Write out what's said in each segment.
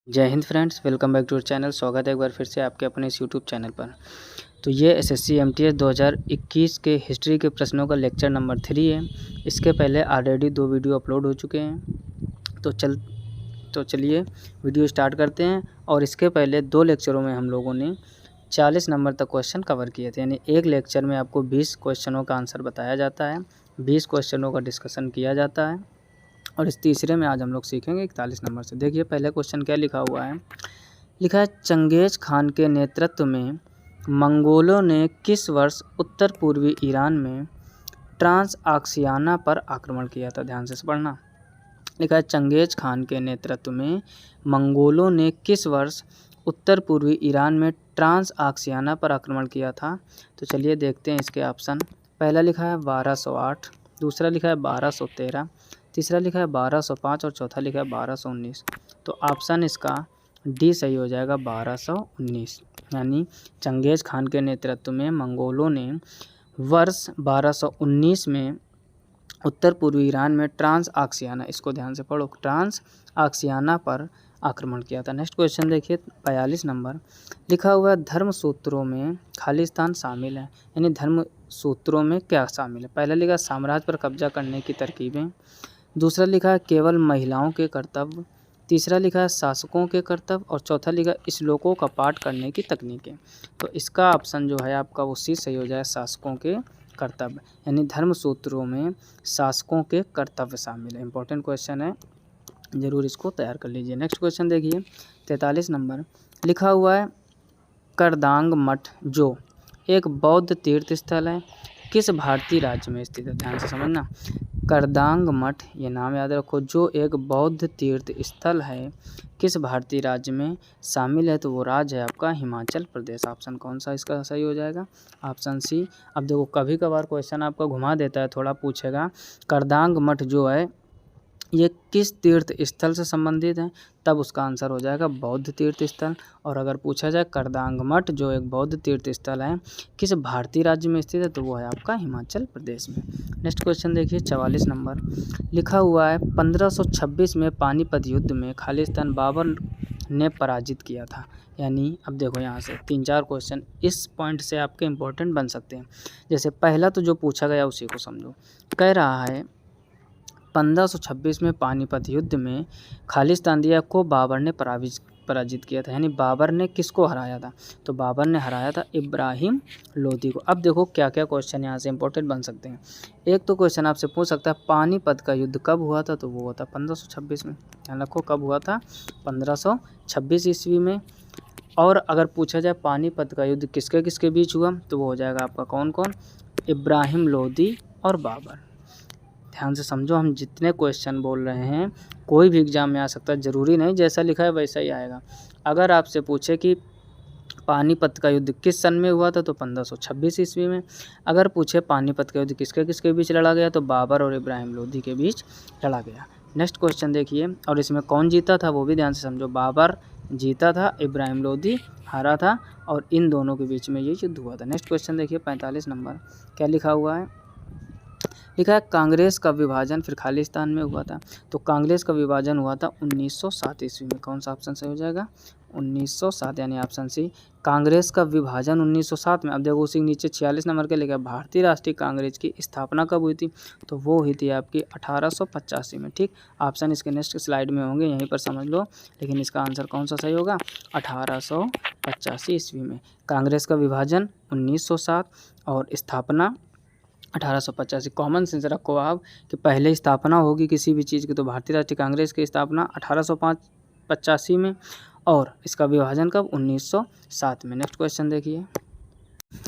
जय हिंद friends, welcome back to our channel. स्वागत है एक बार फिर से आपके अपने इस यूट्यूब चैनल पर। तो ये एसएससी एमटीएस 2021 के हिस्ट्री के प्रश्नों का लेक्चर नंबर 3 है। इसके पहले ऑलरेडी 2 वीडियो अपलोड हो चुके हैं। तो चलिए वीडियो स्टार्ट करते हैं। और इसके पहले 2 लेक्चरों में हम लोगों ने 40 नंबर तक क्वेश्चन कवर किए थे। यानी एक लेक्चर में आपको 20 क्वेश्चनों का आंसर बताया जाता है, 20 क्वेश्चनों का डिस्कशन किया जाता है। और इस तीसरे में आज हम लोग सीखेंगे 41 नंबर से। देखिए पहले क्वेश्चन क्या लिखा हुआ है। लिखा है, चंगेज खान के नेतृत्व में मंगोलों ने किस वर्ष उत्तर पूर्वी ईरान में ट्रांस आक्सियाना पर आक्रमण किया था। ध्यान से पढ़ना। लिखा है, चंगेज खान के नेतृत्व में मंगोलों ने किस वर्ष उत्तर पूर्वी ईरान में ट्रांस आक्सियाना पर आक्रमण किया था। तो चलिए देखते हैं इसके ऑप्शन। पहला लिखा है 1208, दूसरा लिखा है 1213, तीसरा लिखा है 1205 और चौथा लिखा है 1219। तो ऑप्शन इसका डी सही हो जाएगा, 1219। यानी चंगेज खान के नेतृत्व में मंगोलों ने वर्ष 1219 में उत्तर पूर्वी ईरान में ट्रांस आक्सियाना, इसको ध्यान से पढ़ो, ट्रांस आक्सियाना पर आक्रमण किया था। नेक्स्ट क्वेश्चन देखिए 42 नंबर। लिखा हुआ है, धर्म सूत्रों में खालिस्तान शामिल है। यानी धर्म सूत्रों में क्या शामिल है। पहला लिखा साम्राज्य पर कब्जा करने की तरकीबें, दूसरा लिखा है केवल महिलाओं के कर्तव्य, तीसरा लिखा है शासकों के कर्तव्य और चौथा लिखा है श्लोकों का पाठ करने की तकनीकें। तो इसका ऑप्शन जो है आपका वो सी सही हो जाए, शासकों के कर्तव्य। यानी धर्म सूत्रों में शासकों के कर्तव्य शामिल है। इंपॉर्टेंट क्वेश्चन है, ज़रूर इसको तैयार कर लीजिए। नेक्स्ट क्वेश्चन देखिए 43 नंबर। लिखा हुआ है, करदांग मठ जो एक बौद्ध तीर्थ स्थल है किस भारतीय राज्य में स्थित है। ध्यान से समझना। करदांग मठ, ये नाम याद रखो, जो एक बौद्ध तीर्थ स्थल है किस भारतीय राज्य में शामिल है। तो वो राज्य है आपका हिमाचल प्रदेश। ऑप्शन कौन सा इसका सही हो जाएगा, ऑप्शन सी। अब देखो कभी कभार क्वेश्चन आपका घुमा देता है, थोड़ा पूछेगा करदांग मठ जो है ये किस तीर्थ स्थल से संबंधित है, तब उसका आंसर हो जाएगा बौद्ध तीर्थ स्थल। और अगर पूछा जाए करदांग मठ जो एक बौद्ध तीर्थ स्थल है किस भारतीय राज्य में स्थित है, तो वो है आपका हिमाचल प्रदेश में। नेक्स्ट क्वेश्चन देखिए 44 नंबर। लिखा हुआ है, 1526 में पानीपत युद्ध में खालिस्तान बाबर ने पराजित किया था। यानी अब देखो यहाँ से 3-4 क्वेश्चन इस पॉइंट से आपके इंपॉर्टेंट बन सकते हैं। जैसे पहला तो जो पूछा गया उसी को समझो। कह रहा है 1526 में पानीपत युद्ध में खालिस्तानिया को बाबर ने पराजित किया था। यानी बाबर ने किसको हराया था, तो बाबर ने हराया था इब्राहिम लोदी को। अब देखो क्या क्या क्वेश्चन यहाँ से इंपॉर्टेंट बन सकते हैं। एक तो क्वेश्चन आपसे पूछ सकता है पानीपत का युद्ध कब हुआ था, तो वो हुआ था 1526 में। ध्यान रखो कब हुआ था, 1526 ईस्वी में। और अगर पूछा जाए पानीपत का युद्ध किसके किसके बीच हुआ, तो वो हो जाएगा आपका कौन कौन, इब्राहिम लोदी और बाबर। ध्यान से समझो, हम जितने क्वेश्चन बोल रहे हैं कोई भी एग्जाम में आ सकता है, ज़रूरी नहीं जैसा लिखा है वैसा ही आएगा। अगर आपसे पूछे कि पानीपत का युद्ध किस सन में हुआ था, तो 1526 ईस्वी में। अगर पूछे पानीपत का युद्ध किसके किसके बीच लड़ा गया, तो बाबर और इब्राहिम लोदी के बीच लड़ा गया। नेक्स्ट क्वेश्चन देखिए, और इसमें कौन जीता था वो भी ध्यान से समझो। बाबर जीता था, इब्राहिम लोदी हारा था, और इन दोनों के बीच में ये युद्ध हुआ था। नेक्स्ट क्वेश्चन देखिए 45 नंबर। क्या लिखा हुआ है। लिखा है, कांग्रेस का विभाजन फिर खालिस्तान में हुआ था। तो कांग्रेस का विभाजन हुआ था 1907 ईस्वी में। कौन सा ऑप्शन सही हो जाएगा, 1907, यानी ऑप्शन सी। कांग्रेस का विभाजन 1907 में। अब देखो उसी नीचे 46 नंबर के लिखा, भारतीय राष्ट्रीय कांग्रेस की स्थापना कब हुई थी, तो वो हुई थी आपकी 1885 में। ठीक, ऑप्शन इसके नेक्स्ट स्लाइड में होंगे, यहीं पर समझ लो। लेकिन इसका आंसर कौन सा सही होगा, 1885 ईस्वी में। कांग्रेस का विभाजन 1907 और स्थापना 1885। कॉमन सेंस रखो आप कि पहले स्थापना होगी किसी भी चीज़ की, तो भारतीय राष्ट्रीय कांग्रेस की स्थापना 1885 में, और इसका विभाजन कब, 1907 में। नेक्स्ट क्वेश्चन देखिए।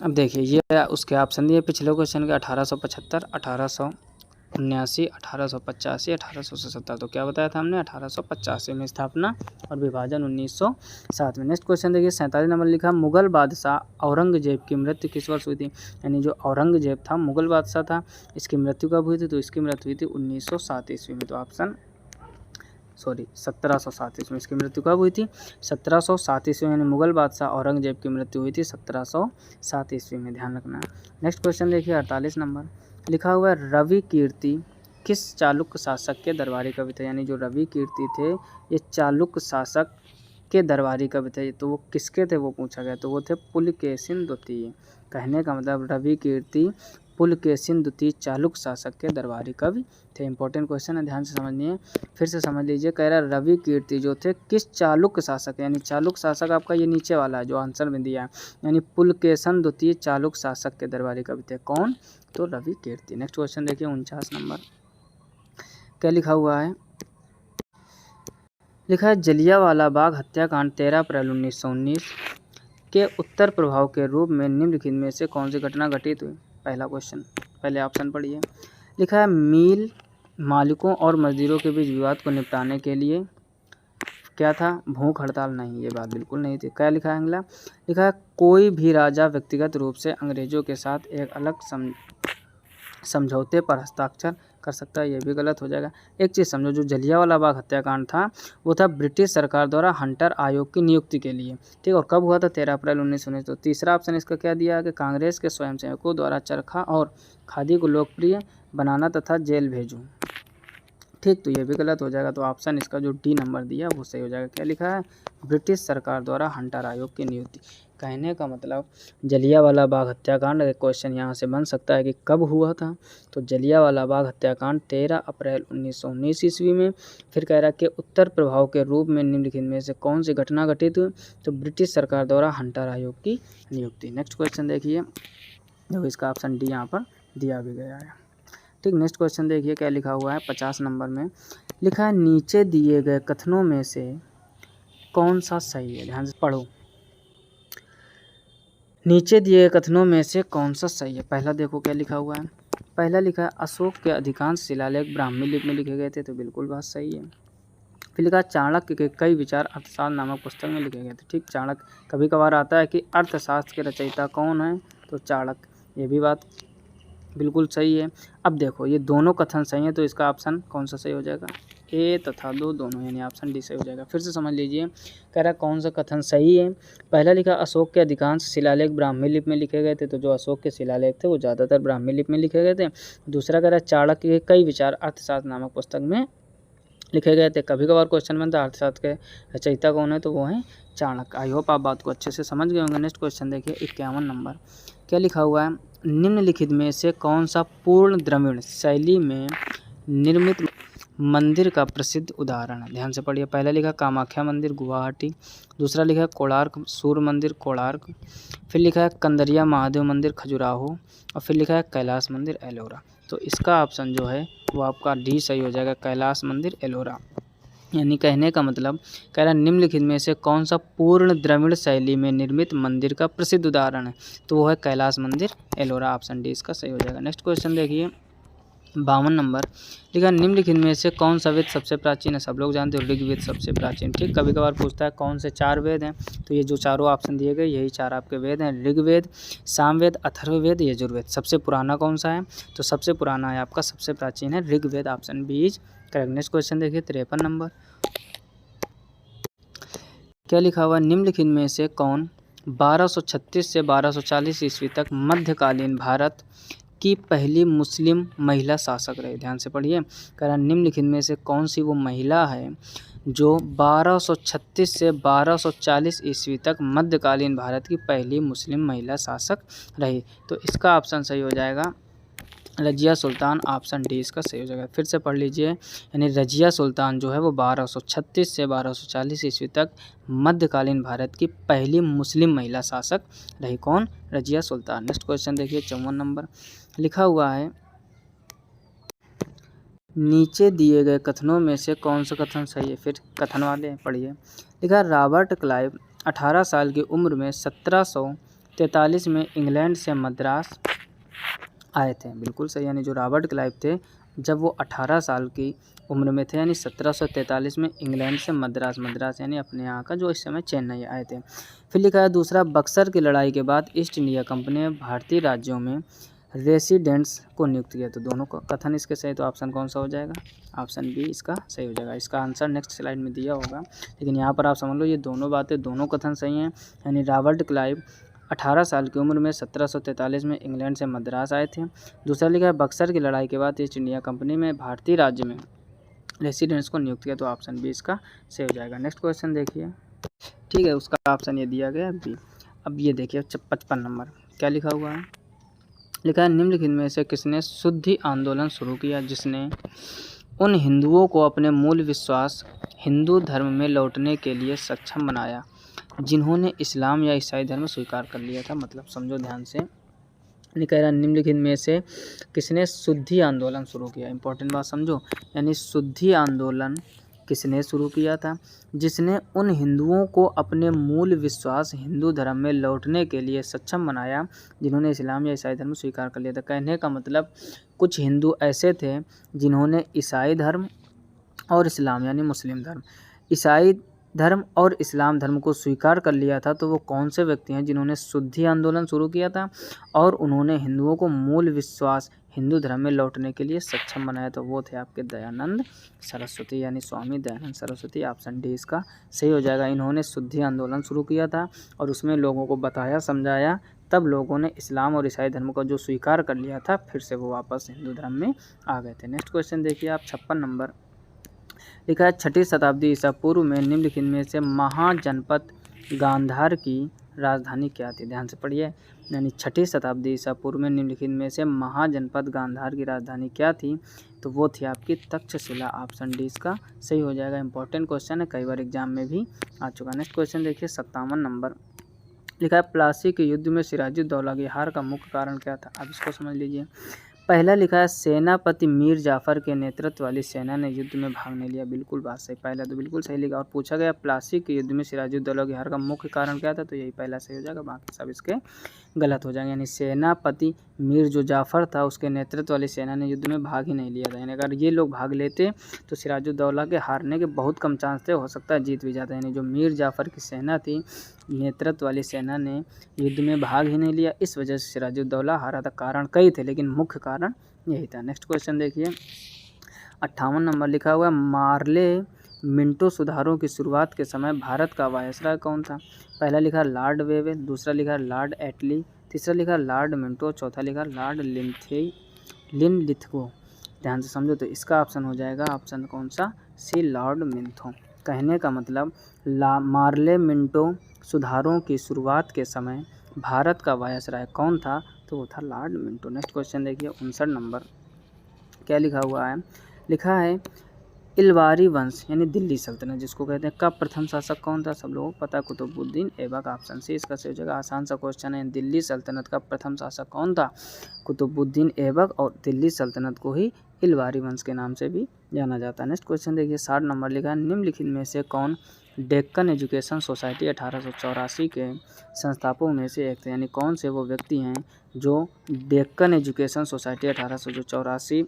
अब देखिए ये उसके ऑप्शन दिए पिछले क्वेश्चन के, 1875, 1879, 1885, 1877। तो क्या बताया था हमने, 1885 में स्थापना और विभाजन 1907 में। नेक्स्ट क्वेश्चन देखिए 47 नंबर लिखा, मुगल बादशाह औरंगजेब की मृत्यु किस वर्ष हुई थी। यानी जो औरंगजेब था मुगल बादशाह था, इसकी मृत्यु कब हुई थी, तो इसकी मृत्यु हुई थी 1907 ईस्वी में। तो ऑप्शन 1707 ईस्वी में इसकी मृत्यु कब हुई थी, 1707 ईस्वी में। यानी मुगल बादशाह औरंगजेब की मृत्यु हुई थी 1707 ईस्वी में, ध्यान रखना। नेक्स्ट क्वेश्चन देखिए 48 नंबर। लिखा हुआ है, रवि कीर्ति किस चालुक्य शासक के दरबारी कवि थे। यानी जो रवि कीर्ति थे ये चालुक्य शासक के दरबारी कवि थे, तो वो किसके थे वो पूछा गया, तो वो थे पुलकेशिन द्वितीय। कहने का मतलब रवि कीर्ति पुलकेशिन द्वितीय चालुक्य शासक के दरबारी कवि थे। इंपॉर्टेंट क्वेश्चन है, ध्यान से समझिए। फिर से समझ लीजिए, कह रहा रवि कीर्ति जो थे किस चालुक्य शासक, यानी चालुक्य शासक आपका ये नीचे वाला है जो आंसर में दिया है, यानी पुलकेशिन द्वितीय चालुक्य शासक के दरबारी कवि थे। कौन, तो रवि कीर्ति। नेक्स्ट क्वेश्चन देखिए 49 नंबर, क्या लिखा हुआ है, लिखा है जलियांवाला बाग हत्याकांड 13 अप्रैल 1919 के उत्तर प्रभाव के रूप में निम्नलिखित में से कौन सी घटना घटित हुई। पहला क्वेश्चन, पहले ऑप्शन पढ़िए। लिखा है मिल मालिकों और मजदूरों के बीच विवाद को निपटाने के लिए क्या था, भूख हड़ताल। नहीं, ये बात बिल्कुल नहीं थी। क्या लिखा है अगला, लिखा है कोई भी राजा व्यक्तिगत रूप से अंग्रेजों के साथ एक अलग समझौते पर हस्ताक्षर कर सकता है, ये भी गलत हो जाएगा। एक चीज़ समझो, जो जलियांवाला बाग हत्याकांड था वो था ब्रिटिश सरकार द्वारा हंटर आयोग की नियुक्ति के लिए, ठीक। और कब हुआ था, 13 अप्रैल 1919। तो तीसरा ऑप्शन इसका क्या दिया है कि कांग्रेस के स्वयंसेवकों द्वारा चरखा और खादी को लोकप्रिय बनाना तथा जेल भेजो, ठीक। तो ये भी गलत हो जाएगा। तो ऑप्शन इसका जो डी नंबर दिया वो सही हो जाएगा। क्या लिखा है, ब्रिटिश सरकार द्वारा हंटर आयोग की नियुक्ति। कहने का मतलब जलियांवाला बाग हत्याकांड, क्वेश्चन यहाँ से बन सकता है कि कब हुआ था, तो जलियांवाला बाग हत्याकांड 13 अप्रैल 1919 ईस्वी में। फिर कह रहा है कि उत्तर प्रभाव के रूप में निम्नलिखित में से कौन सी घटना घटित हुई, तो ब्रिटिश सरकार द्वारा हंटर आयोग की नियुक्ति। नेक्स्ट क्वेश्चन देखिए, जो इसका ऑप्शन डी यहाँ पर दिया भी गया है, ठीक। नेक्स्ट क्वेश्चन देखिए क्या लिखा हुआ है 50 नंबर में, लिखा है नीचे दिए गए कथनों में से कौन सा सही है। ध्यान से पढ़ो, नीचे दिए गए कथनों में से कौन सा सही है। पहला देखो क्या लिखा हुआ है, पहला लिखा है अशोक के अधिकांश शिलालेख ब्राह्मी लिपि में लिखे गए थे, तो बिल्कुल बात सही है। फिर लिखा चाणक्य के कई विचार अर्थशास्त्र नामक पुस्तक में लिखे गए थे, ठीक। चाणक्य, कभी कभार आता है कि अर्थशास्त्र के रचयिता कौन है, तो चाणक्य, ये भी बात बिल्कुल सही है। अब देखो ये दोनों कथन सही है, तो इसका ऑप्शन कौन सा सही हो जाएगा, ए तथा दो दोनों, यानी ऑप्शन डी सही हो जाएगा। फिर से समझ लीजिए, कह रहा कौन सा कथन सही है। पहला लिखा अशोक के अधिकांश शिलालेख ब्राह्मी लिपि में लिखे गए थे, तो जो अशोक के शिलालेख थे वो ज़्यादातर ब्राह्मी लिपि में लिखे गए थे। दूसरा कह रहा चाणक्य के कई विचार अर्थशास्त्र नामक पुस्तक में लिखे गए थे। कभी कभार क्वेश्चन बनता है अर्थशास्त्र के रचयिता कौन है, तो वो है चाणक्य। आई होप आप बात को अच्छे से समझ गए होंगे। नेक्स्ट क्वेश्चन देखिए 51 नंबर, क्या लिखा हुआ है, निम्नलिखित में से कौन सा पूर्ण द्रविड़ शैली में निर्मित मंदिर का प्रसिद्ध उदाहरण है। ध्यान से पढ़िए, पहला लिखा कामाख्या मंदिर गुवाहाटी, दूसरा लिखा है कोणार्क सूर्य मंदिर कोणार्क, फिर लिखा है कंदरिया महादेव मंदिर खजुराहो, और फिर लिखा है कैलाश मंदिर एलोरा। तो इसका ऑप्शन जो है वो आपका डी सही हो जाएगा, कैलाश मंदिर एलोरा। यानी कहने का मतलब कह रहा निम्नलिखित में से कौन सा पूर्ण द्रविड़ शैली में निर्मित मंदिर का प्रसिद्ध उदाहरण है, तो वो है कैलाश मंदिर एलोरा। ऑप्शन डी इसका सही हो जाएगा। नेक्स्ट क्वेश्चन देखिए 52 नंबर, लिखा निम्नलिखित में से कौन सा वेद सबसे प्राचीन है। सब लोग जानते हो ऋग्वेद सबसे प्राचीन, ठीक। कभी कभार पूछता है कौन से 4 वेद हैं, तो ये जो चारों ऑप्शन दिए गए यही 4 आपके वेद हैं, ऋग्वेद, सामवेद, अथर्ववेद, यजुर्वेद। सबसे पुराना कौन सा है, तो सबसे पुराना है आपका, सबसे प्राचीन है Rigveda. Option B is correct. Next question देखिए 53 नंबर, क्या लिखा हुआ, निम्नलिखित में से कौन 1236 से 1240 ईस्वी तक मध्यकालीन भारत की पहली मुस्लिम महिला शासक रही। ध्यान से पढ़िए, कह रहा निम्नलिखित में से कौन सी वो महिला है जो 1236 से 1240 ईस्वी तक मध्यकालीन भारत की पहली मुस्लिम महिला शासक रही, तो इसका ऑप्शन सही हो जाएगा रजिया सुल्तान। ऑप्शन डी इसका सही हो जाएगा। फिर से पढ़ लीजिए, यानी रजिया सुल्तान जो है वो 1236 से 1240 ईस्वी तक मध्यकालीन भारत की पहली मुस्लिम महिला शासक रही। कौन, रजिया सुल्तान। नेक्स्ट क्वेश्चन देखिए 54 नंबर, लिखा हुआ है नीचे दिए गए कथनों में से कौन सा कथन सही है। फिर कथन वाले पढ़िए, लिखा रॉबर्ट क्लाइव 18 साल की उम्र में 1743 में इंग्लैंड से मद्रास आए थे। बिल्कुल सही, यानी जो रॉबर्ट क्लाइव थे जब वो 18 साल की उम्र में थे, यानी 1743 में इंग्लैंड से मद्रास यानी अपने यहाँ का जो इस समय चेन्नई आए थे। फिर लिखा है दूसरा, बक्सर की लड़ाई के बाद ईस्ट इंडिया कंपनी ने भारतीय राज्यों में रेसिडेंट्स को नियुक्त किया। तो दोनों का कथन इसके सही, तो ऑप्शन कौन सा हो जाएगा, ऑप्शन बी इसका सही हो जाएगा। इसका आंसर नेक्स्ट स्लाइड में दिया होगा, लेकिन यहाँ पर आप समझ लो ये दोनों बातें, दोनों कथन सही हैं। यानी रॉबर्ट क्लाइव 18 साल की उम्र में 1743 में इंग्लैंड से मद्रास आए थे। दूसरा लिखा है बक्सर की लड़ाई के बाद ईस्ट इंडिया कंपनी में भारतीय राज्य में रेसिडेंट्स को नियुक्त किया, तो ऑप्शन बी इसका सही हो जाएगा। नेक्स्ट क्वेश्चन देखिए ठीक है, उसका ऑप्शन ये दिया गया है बी। अब ये देखिए 55 नंबर क्या लिखा हुआ है। लिखा है निम्नलिखित में से किसने शुद्धि आंदोलन शुरू किया जिसने उन हिंदुओं को अपने मूल विश्वास हिंदू धर्म में लौटने के लिए सक्षम बनाया जिन्होंने इस्लाम या ईसाई धर्म स्वीकार कर लिया था। मतलब समझो ध्यान से, कह रहा निम्नलिखित में से किसने शुद्धि आंदोलन शुरू किया। इंपॉर्टेंट बात समझो, यानी शुद्धि आंदोलन किसने शुरू किया था जिसने उन हिंदुओं को अपने मूल विश्वास हिंदू धर्म में लौटने के लिए सक्षम बनाया जिन्होंने इस्लाम या ईसाई धर्म स्वीकार कर लिया था। कहने का मतलब कुछ हिंदू ऐसे थे जिन्होंने ईसाई धर्म और इस्लाम यानी मुस्लिम धर्म, ईसाई धर्म और इस्लाम धर्म को स्वीकार कर लिया था। तो वो कौन से व्यक्ति हैं जिन्होंने शुद्धि आंदोलन शुरू किया था और उन्होंने हिंदुओं को मूल विश्वास हिंदू धर्म में लौटने के लिए सक्षम बनाया। तो वो थे आपके दयानंद सरस्वती यानी स्वामी दयानंद सरस्वती। ऑप्शन डी इसका सही हो जाएगा। इन्होंने शुद्धि आंदोलन शुरू किया था और उसमें लोगों को बताया समझाया, तब लोगों ने इस्लाम और ईसाई धर्म को जो स्वीकार कर लिया था फिर से वो वापस हिंदू धर्म में आ गए थे। नेक्स्ट क्वेश्चन देखिए आप 56 नंबर लिखा है 6ठी शताब्दी ईसा पूर्व में निम्नलिखित में से महाजनपद गांधार की राजधानी क्या थी। ध्यान से पढ़िए, यानी 6ठी शताब्दी ईसा पूर्व में निम्नलिखित में से महाजनपद गांधार की राजधानी क्या थी। तो वो थी आपकी तक्षशिला। ऑप्शन डी इसका सही हो जाएगा। इंपॉर्टेंट क्वेश्चन है, कई बार एग्जाम में भी आ चुका। नेक्स्ट क्वेश्चन देखिए 57 नंबर लिखा है प्लासी के युद्ध में सिराजुद्दौला की हार का मुख्य कारण क्या था। अब इसको समझ लीजिए। पहला लिखा है सेनापति मीर जाफ़र के नेतृत्व वाली सेना ने युद्ध में भाग नहीं लिया। बिल्कुल बात सही, पहला तो बिल्कुल सही लिखा। और पूछा गया प्लासी के युद्ध में सिराजुद्दौला की हार का मुख्य कारण क्या था, तो यही पहला सही हो जाएगा, बाकी सब इसके गलत हो जाएंगे। यानी सेनापति मीर जो जाफ़र था उसके नेतृत्व वाली सेना ने युद्ध में भाग ही नहीं लिया था। यानी अगर ये लोग भाग लेते तो सिराजुद्दौला के हारने के बहुत कम चांस थे, हो सकता है जीत भी जाता। यानी जो मीर जाफ़र की सेना थी, नेतृत्व वाली सेना ने युद्ध में भाग ही नहीं लिया, इस वजह से सिराजुद्दौला हारा था। कारण कई थे लेकिन मुख्य कारण यही था। नेक्स्ट क्वेश्चन देखिए 58 नंबर लिखा हुआ है मार्ले मिंटो सुधारों की शुरुआत के समय भारत का वायसराय कौन था। पहला लिखा लॉर्ड वेवे, दूसरा लिखा लॉर्ड एटली, तीसरा लिखा लॉर्ड मिंटो, चौथा लिखा लॉर्ड लिनलिथगो। ध्यान से समझो, तो इसका ऑप्शन हो जाएगा ऑप्शन कौन सा, सी लॉर्ड मिंथो। कहने का मतलब मार्ले मिंटो सुधारों की शुरुआत के समय भारत का वायसराय कौन था, तो वो था लॉर्ड मिंटो। नेक्स्ट क्वेश्चन देखिए 59 नंबर क्या लिखा हुआ है। लिखा है इलवारी वंश यानी दिल्ली सल्तनत जिसको कहते हैं का प्रथम शासक कौन था। सब लोगों को पता है कुतुबुद्दीन ऐबक। ऑप्शन सी इसका सही हो जाएगा। आसान सा क्वेश्चन है। दिल्ली सल्तनत का प्रथम शासक कौन था, कुतुबुद्दीन ऐबक। और दिल्ली सल्तनत को ही इलवारी वंश के नाम से भी जाना जाता है। नेक्स्ट क्वेश्चन देखिए 60 नंबर लिखा है निम्नलिखित में से कौन डेक्कन एजुकेशन सोसाइटी 1884 के संस्थापकों में से एक थे। यानी कौन से वो व्यक्ति हैं जो डेक्कन एजुकेशन सोसाइटी 1884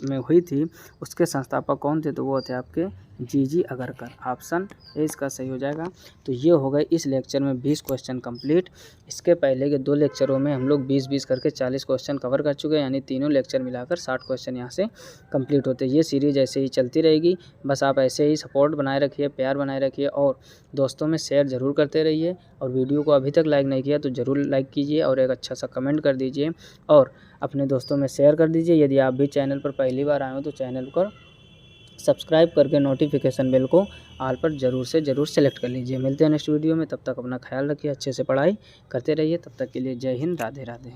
में हुई थी, उसके संस्थापक कौन थे, तो वो थे आपके जी अगरकर। ऑप्शन ए इसका सही हो जाएगा। तो ये हो गए इस लेक्चर में 20 क्वेश्चन कंप्लीट। इसके पहले के 2 लेक्चरों में हम लोग 20-20 करके 40 क्वेश्चन कवर कर चुके हैं, यानी तीनों लेक्चर मिलाकर 60 क्वेश्चन यहाँ से कंप्लीट होते हैं। ये सीरीज़ ऐसे ही चलती रहेगी, बस आप ऐसे ही सपोर्ट बनाए रखिए, प्यार बनाए रखिए और दोस्तों में शेयर ज़रूर करते रहिए। और वीडियो को अभी तक लाइक नहीं किया तो ज़रूर लाइक कीजिए और एक अच्छा सा कमेंट कर दीजिए और अपने दोस्तों में शेयर कर दीजिए। यदि आप भी चैनल पर पहली बार आए हो तो चैनल को सब्सक्राइब करके नोटिफिकेशन बेल को ऑल पर ज़रूर से ज़रूर सेलेक्ट कर लीजिए। मिलते हैं नेक्स्ट वीडियो में, तब तक अपना ख्याल रखिए, अच्छे से पढ़ाई करते रहिए। तब तक के लिए जय हिंद, राधे राधे।